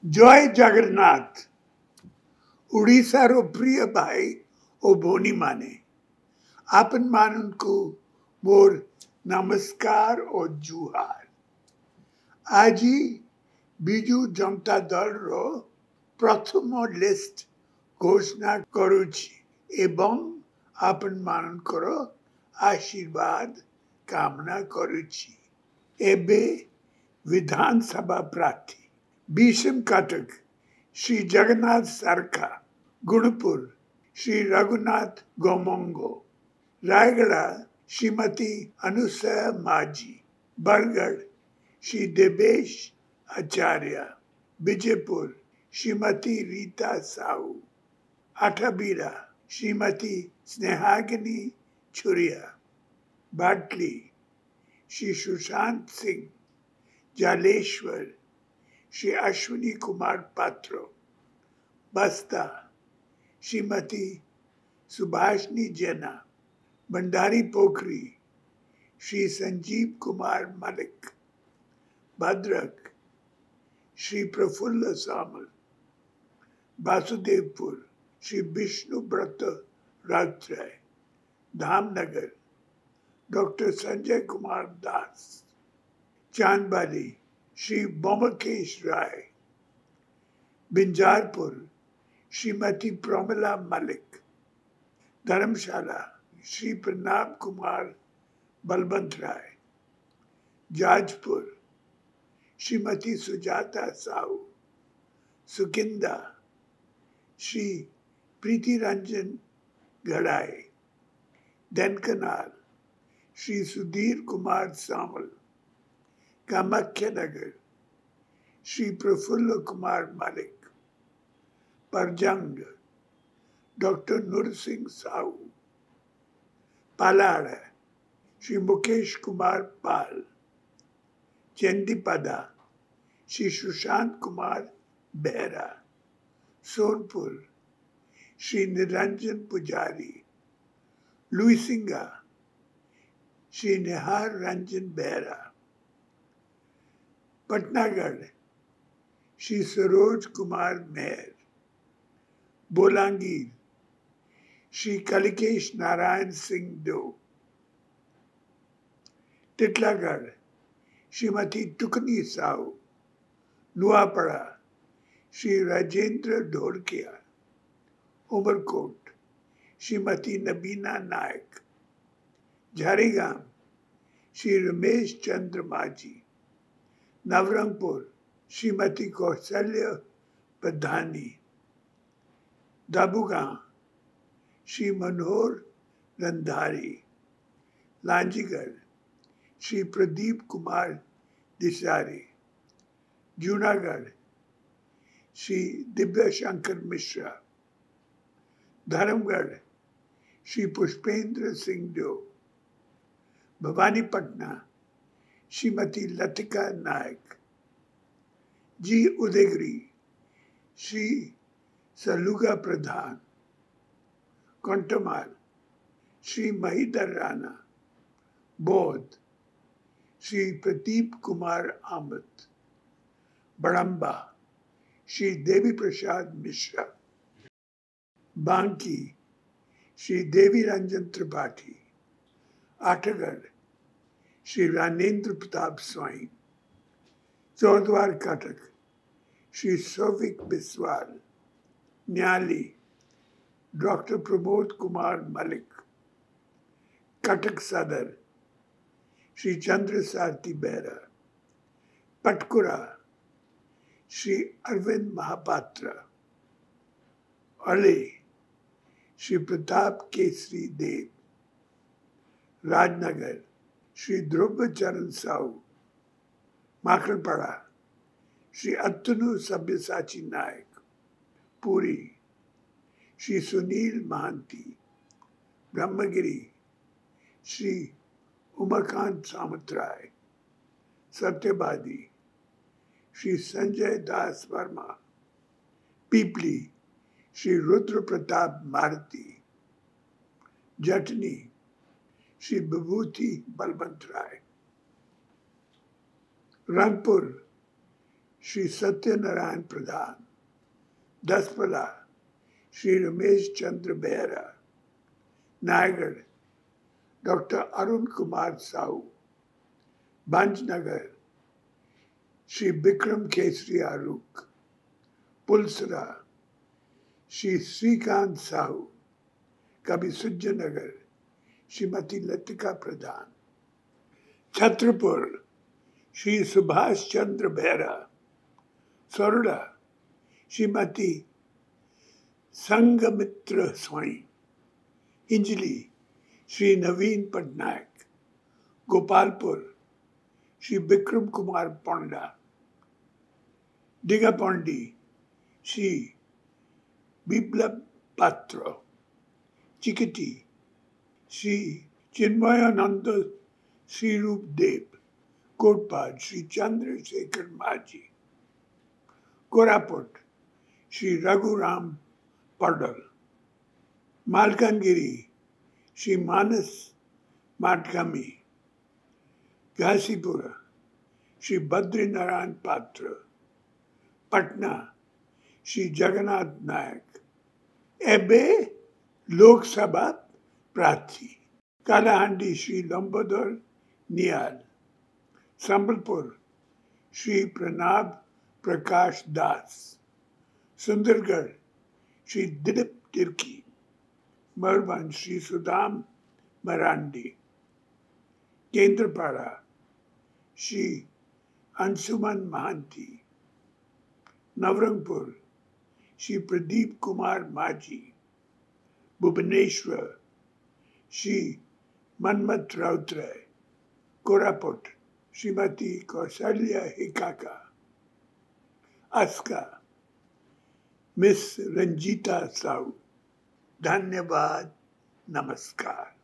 जय जगन्नाथ उड़ीसा रो प्रिय भाई ओ भोनी माने आपन मानन को मोर नमस्कार और जुहार। आज बिजू जनता दल रो प्रथम लिस्ट घोषणा करुछि एवं आपन मानन करो आशीर्वाद कामना करुछि। एबे विधानसभा प्रार्थी भीषम कटक श्री जगन्नाथ सरका, गुणपुर श्री रघुनाथ गोमंगो, रायगढ़ श्रीमती अनुसया माझी, बरगढ़ श्री देवेश आचार्य, विजयपुर श्रीमती रीता साहू, अठाबीरा श्रीमती स्नेहागिनी छुरिया, बाटली श्री सुशांत सिंह, जालेश्वर श्री अश्विनी कुमार पात्रो, बस्ता श्रीमती सुभाषनी जेना, भंडारी पोखरी श्री संजीव कुमार मलिक, भद्रक श्री प्रफुल्ल सामल, वासुदेवपुर श्री विष्णु व्रत रात्रे, धामनगर डॉक्टर संजय कुमार दास, चांदबाली श्री बोमकेश राय, बिंजारपुर श्रीमती प्रोमिला मलिक, धर्मशाला श्री प्रणाब कुमार बलवंत राय, जाजपुर श्रीमती सुजाता साहू, सुकिंदा श्री प्रीति रंजन गढ़ाई, देनकनाल श्री सुधीर कुमार सामल, कामाख्या नगर श्री प्रफुल्ल कुमार मलिक, परजंग डॉक्टर नूर सिंह साहू, पालाड़ श्री मुकेश कुमार पाल, चंदीपदा श्री सुशांत कुमार बेहरा, सोनपुर श्री निरंजन पुजारी, लुईसिंगा श्री निहार रंजन बेहरा, पटनागढ़ श्री सरोज कुमार मेहर, बोलांगीर श्री कलिकेश नारायण सिंह डो, टिटलागढ़ श्रीमती टुकनी साहू, नुआपड़ा श्री राजेंद्र ढोलकिया, उमरकोट श्रीमती नबीना नायक, झारीगाम श्री रमेश चंद्र माझी, नवरंगपुर श्रीमती कौशल्य प्रधानी, दाबूगांव श्री मनोहर रंधारी, लांजीगढ़ श्री प्रदीप कुमार दिसारी, जूनागढ़ श्री दिव्य शंकर मिश्रा, धर्मगढ़ श्री पुष्पेंद्र सिंह डो, भवानीपटना श्रीमती लतिका नायक, जी उदयगिरी श्री सलुगा प्रधान, कंटमाल श्री महिधर राणा, बौद्ध श्री प्रदीप कुमार आमत, बड़म्बा श्री देवी प्रसाद मिश्रा, बांकी श्री देवी रंजन त्रिपाठी, आठगढ़ श्री रानेन्द्र प्रताप स्वाइन, चौद्वार कटक श्री सौविक बिस्वाल, न्याली डॉक्टर प्रमोद कुमार मलिक, कटक सदर श्री चंद्र सारथी बेहरा, पटकुरा श्री अरविंद महापात्र, अले श्री प्रताप केसरी देव, राजनगर श्री ध्रुव चरण साहू, माकड़पड़ा श्री अतनु सब्यसाची नायक, पुरी श्री सुनील महांती, ब्रह्मगिरी श्री उमाकांत सामतराय, सत्यवादी श्री संजय दास वर्मा, पीपली श्री रुद्र प्रताप मारुति, जटनी श्री विभूति बलवंत राय, रंगपुर श्री सत्यनारायण प्रधान, दसपला श्री रमेश चंद्र बेहरा, नायगढ़ डॉक्टर अरुण कुमार साहू, बांजनगर श्री विक्रम केसरी आरूख, पुलसरा श्री श्रीकांत साहू, कभी सुजनगर श्रीमती लतिका प्रधान, छत्रपुर श्री सुभाष चंद्र बेहरा, सोरड़ा श्रीमती संगमित्र स्वाई, इंजली श्री नवीन पटनायक, गोपालपुर श्री विक्रम कुमार पोंडा, डिगापोंडी श्री बिप्लब पात्र, चिकटी श्री चिन्मयानंद श्री रूपदेव, कोटपाड श्री चंद्रशेखर माझी, कोरापुट श्री रघुराम पडल, मालकानगिरी श्री मानस माटगामी, घासीपुर श्री बद्रीनारायण पात्र, पटना श्री जगन्नाथ नायक, एबे लोकसभा प्रार्थी, कालाहांडी श्री लंबोदर नियाल, संबलपुर श्री प्रणब प्रकाश दास, सुंदरगढ़ श्री दिलीप तिर्की, मरवन श्री सुदाम मरांडी, केंद्रपाड़ा श्री अंशुमन महांती, नवरंगपुर श्री प्रदीप कुमार माझी, भुवनेश्वर श्री मनमथ राउतराय, कोरापुट श्रीमती कौशल्या हिकाका, अस्का मिस रंजीता साहू। धन्यवाद, नमस्कार।